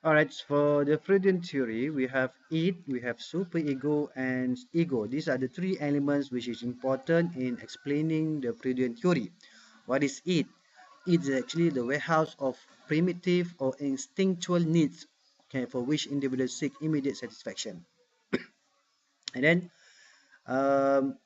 All right, for the Freudian theory, we have id, we have superego, and ego. These are the three elements which is important in explaining the Freudian theory. What is id? Id is actually the warehouse of primitive or instinctual needs, okay, for which individuals seek immediate satisfaction. And then, um,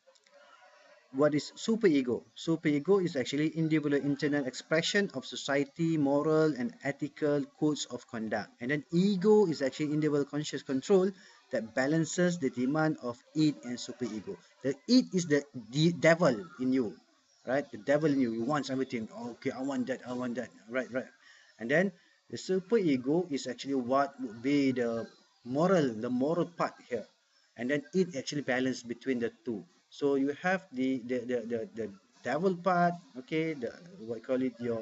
what is superego? Superego is actually individual internal expression of society, moral and ethical codes of conduct. And then ego is actually individual conscious control that balances the demand of id and superego. The id is the devil in you, right? The devil in you. You want everything. Okay, I want that. I want that. Right, right. And then the superego is actually what would be the moral part here, and then it actually balance between the two. So you have the devil part, okay, the what you call it, your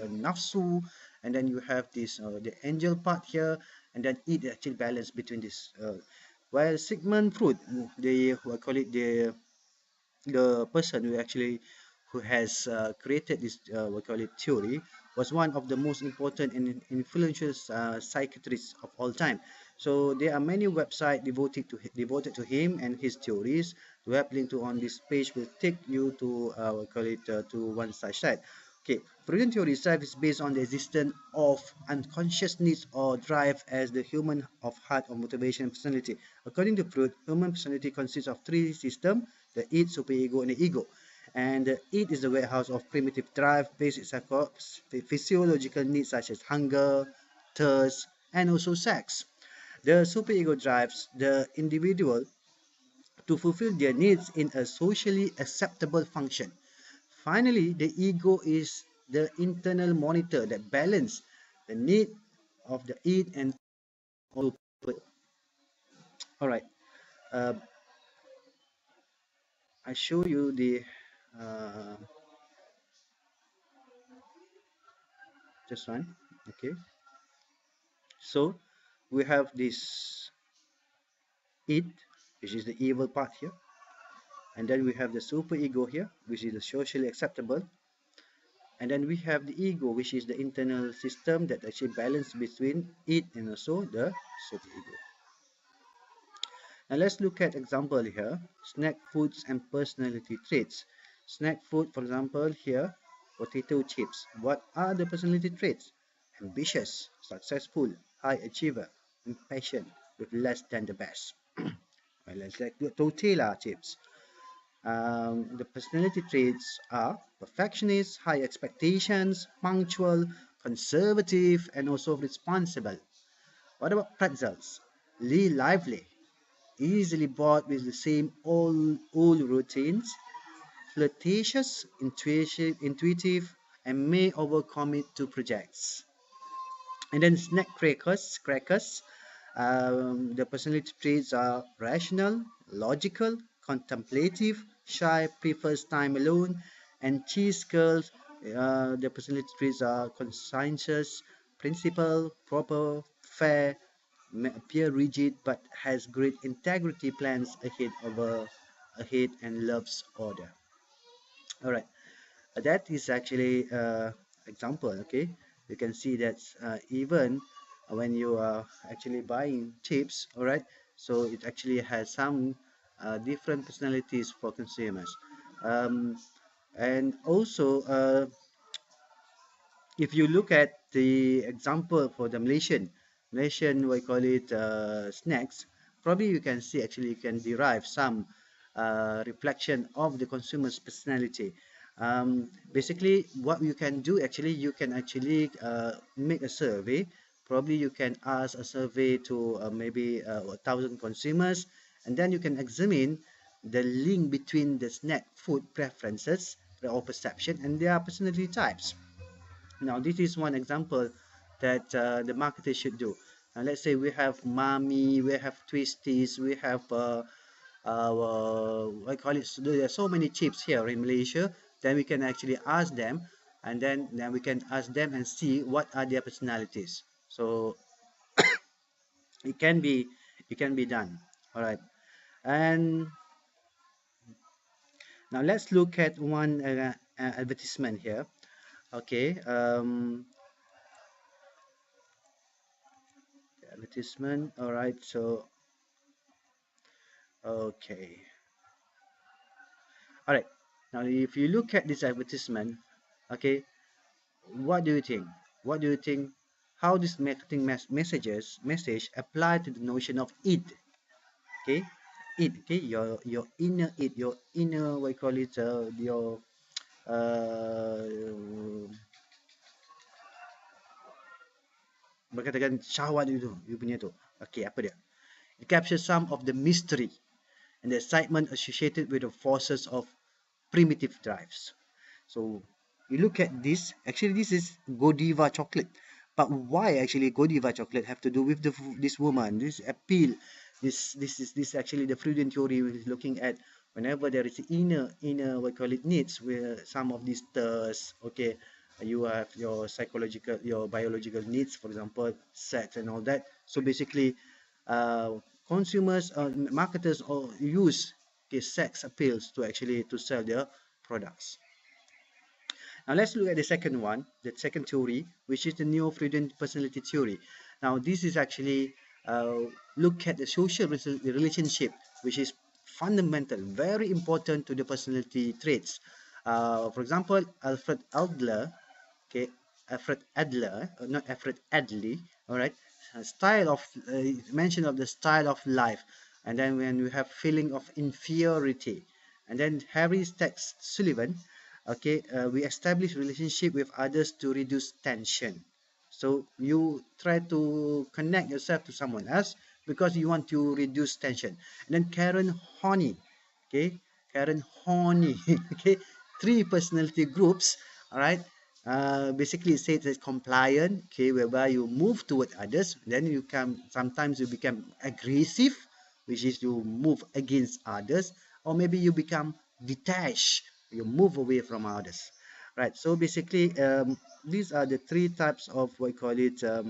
nafsu, and then you have this the angel part here, and then it actually balance between this. While Sigmund Freud, the what I call it, the person who has created this we call it theory, was one of the most important and influential psychiatrists of all time. So there are many websites devoted to him and his theories. To help link to on this page will take you to we call it to one such site. Okay, Freudian theory itself is based on the existence of unconscious needs or drive as the human of heart or motivation and personality. According to Freud, human personality consists of three systems: the id, superego, and the ego. And the id is the warehouse of primitive drive, basic physiological needs such as hunger, thirst, and also sex. The superego drives the individual to fulfill their needs in a socially acceptable function. Finally, the ego is the internal monitor that balance the need of the id and all. All right, uh, I show you the uh, just one. Okay, so we have this id, which is the evil part here, and then we have the super ego here, which is the socially acceptable, and then we have the ego, which is the internal system that actually balance between it and also the super ego. Now let's look at example here: snack foods and personality traits. Snack food, for example, here, potato chips. What are the personality traits? Ambitious, successful, high achiever, impatient, with less than the best. Well, let's like the tortilla chips. The personality traits are perfectionist, high expectations, punctual, conservative, and also responsible. What about pretzels? Lively, easily bored with the same old routines, flirtatious, intuitive, and may overcommit to projects. And then snack crackers. The personality traits are rational, logical, contemplative, shy, prefers time alone, and cheese curls. The personality traits are conscientious, principled, proper, fair, may appear rigid but has great integrity, plans ahead and loves order. All right, that is actually example. Okay, you can see that even when you are actually buying chips, all right, so it actually has some different personalities for consumers. um, and also if you look at the example for the Malaysian, we call it snacks, probably you can see actually you can derive some reflection of the consumer's personality. Basically, what you can do actually, you can actually make a survey. Probably you can ask a survey to maybe 1,000 consumers, and then you can examine the link between the snack food preferences or perception and their personality types. Now, this is one example that the marketer should do. Let's say we have Mami, we have Twisties, we have I call it. So there are so many chips here in Malaysia. Then we can actually ask them, and then we can ask them and see what are their personalities. So it can be it can be done. All right, and now let's look at one advertisement here. Okay. advertisement. All right, so okay, all right. Now, if you look at this advertisement, okay, what do you think? What do you think? How this marketing message apply to the notion of it? Okay, it. Okay, your inner it, your inner what you call it, your uh, berkatakan syahwat itu, you punya tu. Okay, apa dia? It captures some of the mystery and the excitement associated with the forces of primitive drives. So you look at this, actually this is Godiva chocolate. But why actually Godiva chocolate have to do with this woman, this appeal? This actually the Freudian theory is looking at whenever there is inner what call it needs where some of these thirst, okay, you have your psychological, your biological needs, for example, sex and all that. So basically, uh, consumers, marketers, or use okay, sex appeals to actually to sell their products. Now let's look at the second one, the second theory, which is the Neo-Freudian personality theory. Now this is actually look at the social relationship, which is fundamental, very important to the personality traits. For example, okay, Alfred Adler, not Alfred Adley, all right, style of mention of the style of life, and then when we have feeling of inferiority, and then Harry Stax Sullivan, okay, we establish relationship with others to reduce tension. So you try to connect yourself to someone else because you want to reduce tension. And then Karen Horney, okay, Karen Horney, okay, three personality groups, all right. Basically, it says it's compliant, okay, whereby you move toward others, then you can sometimes you become aggressive, which is you move against others, or maybe you become detached, you move away from others, right? So basically, these are the three types of what we call it. Uh,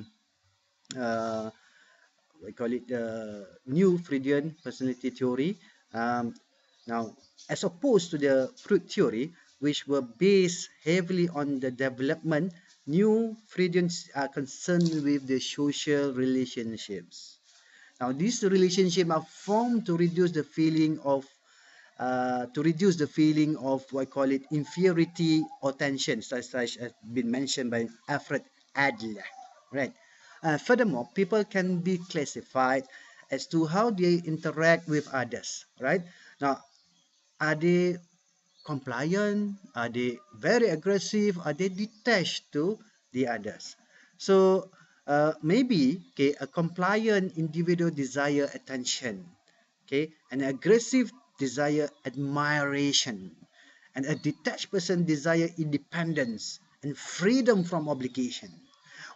we call it the new Freudian personality theory. Um, now, as opposed to the Freud theory, which were based heavily on the development, new Freudians are concerned with the social relationships. Now, these relationships are formed to reduce the feeling of what I call it inferiority or tension, such as been mentioned by Alfred Adler. Right. Furthermore, people can be classified as to how they interact with others. Right. Now, are they compliant? Are they very aggressive? Are they detached to the others? So maybe okay, a compliant individual desire attention, okay, an aggressive desire admiration, and a detached person desire independence and freedom from obligation.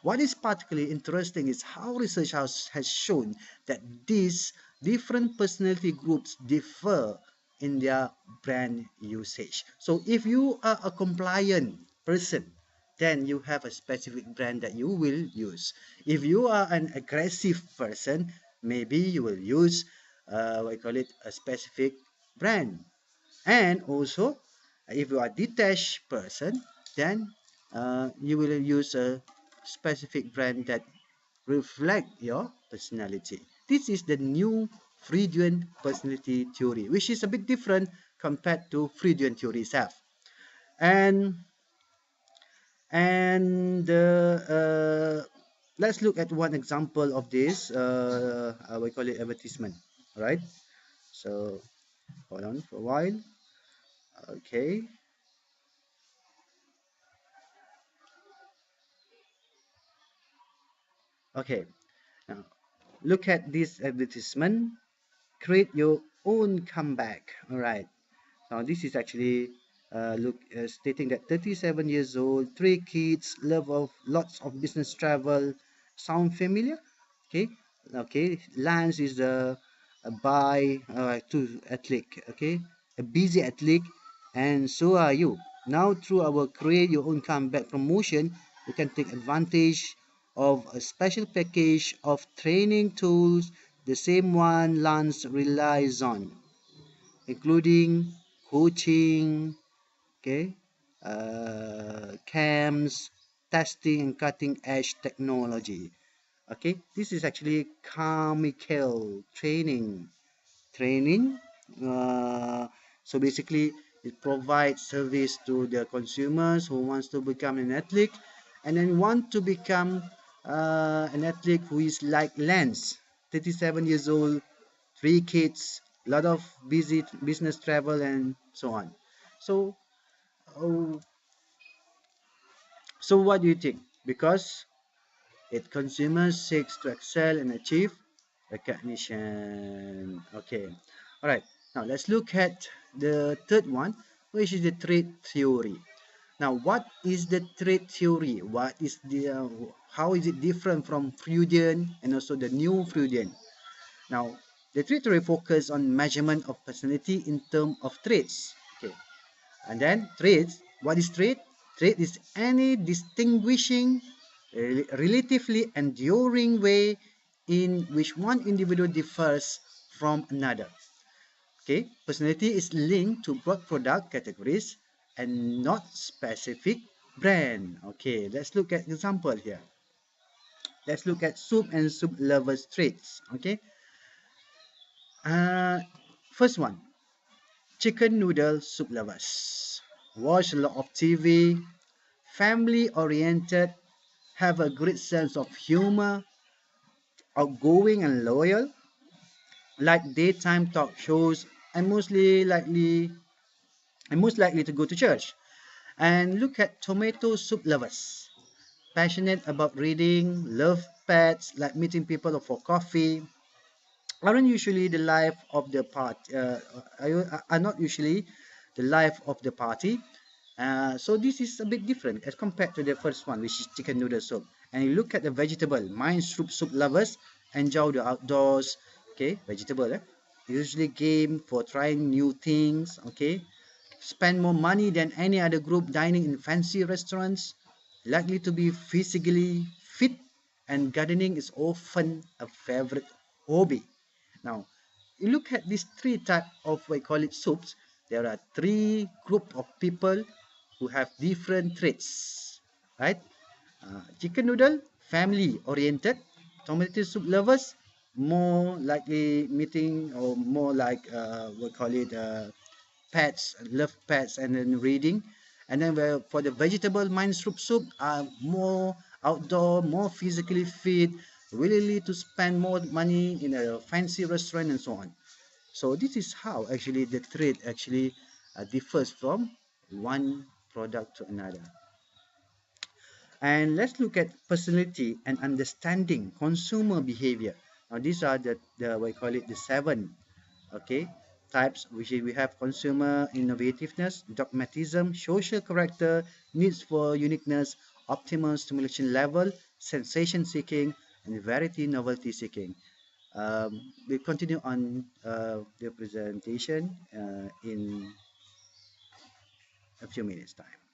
What is particularly interesting is how research has shown that these different personality groups differ in their brand usage. So if you are a compliant person, then you have a specific brand that you will use. If you are an aggressive person, maybe you will use what I call it a specific brand. And also, if you are a detached person, then you will use a specific brand that reflect your personality. This is the new Freudian personality theory, which is a bit different compared to Freudian theory itself. And let's look at one example of this. We call it advertisement, right? So hold on for a while. Okay, okay. Now look at this advertisement. Create your own comeback. All right. Now, this is actually stating that 37 years old, three kids, love of lots of business travel. Sound familiar? Okay, okay. Lance is a by to athlete. Okay, a busy athlete, and so are you. Now, through our create your own comeback promotion, you can take advantage of a special package of training tools, the same one Lance relies on, including coaching, okay, camps, testing, and cutting edge technology. Okay, this is actually chemical training. Uh, so basically, it provides service to the consumers who wants to become an athlete, and then want to become an athlete who is like Lance, 37 years old, three kids, a lot of busy business travel, and so on. So, oh, so what do you think? Because it consumers seeks to excel and achieve recognition. Okay. All right. Now let's look at the third one, which is the trade theory. Now, what is the trade theory? What is the how is it different from Fruedian and also the new Fruedian? Now, the trade theory focus on measurement of personality in terms of traits. Okay. And then traits, what is trait? Trait is any distinguishing, relatively enduring way in which one individual differs from another. Okay, personality is linked to broad product categories and not specific brand. Okay, let's look at example here. Let's look at soup and soup lovers traits. Okay, uh, first one, chicken noodle soup lovers. Watch a lot of TV, family oriented, have a great sense of humor, outgoing and loyal, like daytime talk shows, and most likely to go to church. And look at tomato soup lovers, passionate about reading, love pets, like meeting people for coffee, aren't usually the life of the party. Are not usually the life of the party. So this is a bit different as compared to the first one, which is chicken noodle soup. And you look at the vegetable, mind soup lovers enjoy the outdoors. Okay, vegetable. Usually game for trying new things. Okay, spend more money than any other group dining in fancy restaurants, likely to be physically fit, and gardening is often a favorite hobby. Now, you look at these three type of we call it soups. There are three group of people who have different traits, right? Chicken noodle, family oriented. Tomato soup lovers, more likely meeting or more like we call it pets, love pets, and then reading. And then for the vegetable mind soup are more outdoor, more physically fit, willing to spend more money in a fancy restaurant and so on. So this is how actually the trade actually differs from one product to another. And let's look at personality and understanding consumer behavior. Now these are the we call it the seven, okay, types, which is we have consumer innovativeness, dogmatism, social character, needs for uniqueness, optimal stimulation level, sensation seeking, and variety novelty seeking. We continue on the presentation in a few minutes time.